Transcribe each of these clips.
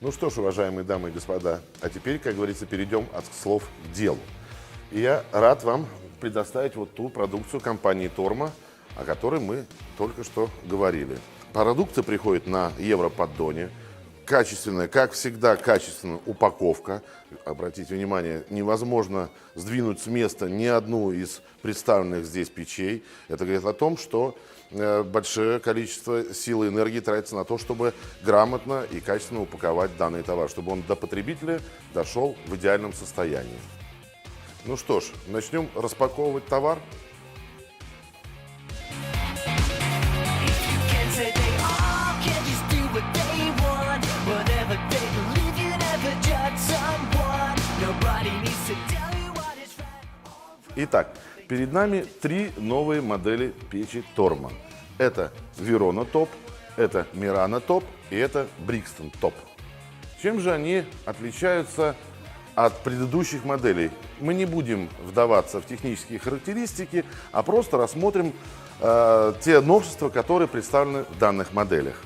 Ну что ж, уважаемые дамы и господа, а теперь, как говорится, перейдем от слов к делу. И я рад вам предоставить вот ту продукцию компании Торма, о которой мы только что говорили. Продукция приходит на европоддоне. Качественная, как всегда, качественная упаковка. Обратите внимание, невозможно сдвинуть с места ни одну из представленных здесь печей. Это говорит о том, что большое количество сил и энергии тратится на то, чтобы грамотно и качественно упаковать данный товар, чтобы он до потребителя дошел в идеальном состоянии. Ну что ж, начнем распаковывать товар. Итак, перед нами три новые модели печи Торма. Это Верона Топ, это Мирана Топ и это Брикстон Топ. Чем же они отличаются от предыдущих моделей? Мы не будем вдаваться в технические характеристики, а просто рассмотрим те новшества, которые представлены в данных моделях.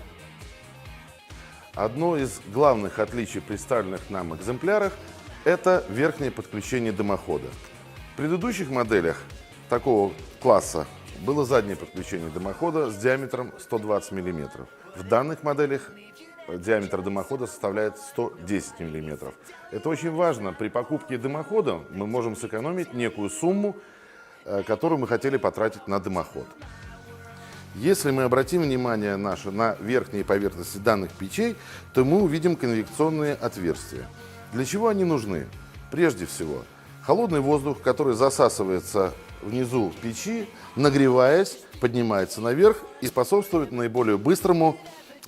Одно из главных отличий представленных нам экземплярах – это верхнее подключение дымохода. В предыдущих моделях такого класса было заднее подключение дымохода с диаметром 120 мм. В данных моделях диаметр дымохода составляет 110 мм. Это очень важно. При покупке дымохода мы можем сэкономить некую сумму, которую мы хотели потратить на дымоход. Если мы обратим внимание наше на верхние поверхности данных печей, то мы увидим конвекционные отверстия. Для чего они нужны? Прежде всего, холодный воздух, который засасывается внизу печи, нагреваясь, поднимается наверх и способствует наиболее быстрому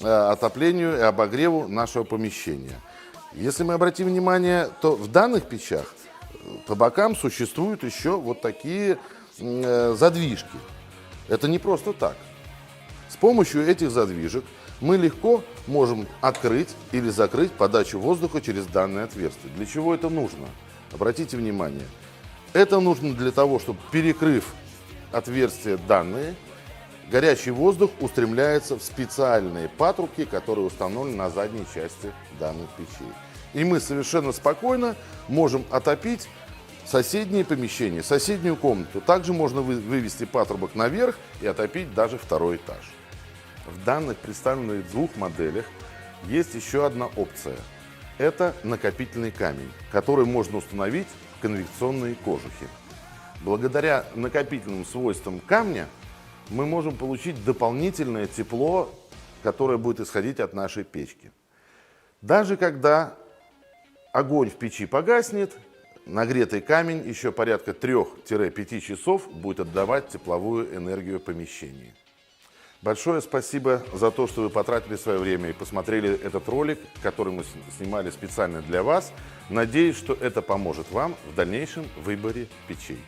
отоплению и обогреву нашего помещения. Если мы обратим внимание, то в данных печах по бокам существуют еще вот такие задвижки. Это не просто так. С помощью этих задвижек мы легко можем открыть или закрыть подачу воздуха через данное отверстие. Для чего это нужно? Обратите внимание. Это нужно для того, чтобы, перекрыв отверстия данные, горячий воздух устремляется в специальные патрубки, которые установлены на задней части данных печей. И мы совершенно спокойно можем отопить соседние помещения, соседнюю комнату. Также можно вывести патрубок наверх и отопить даже второй этаж. В данных представленных двух моделях есть еще одна опция. Это накопительный камень, который можно установить в конвекционные кожухи. Благодаря накопительным свойствам камня мы можем получить дополнительное тепло, которое будет исходить от нашей печки. Даже когда огонь в печи погаснет, нагретый камень еще порядка 3-5 часов будет отдавать тепловую энергию помещению. Большое спасибо за то, что вы потратили свое время и посмотрели этот ролик, который мы снимали специально для вас. Надеюсь, что это поможет вам в дальнейшем выборе печей.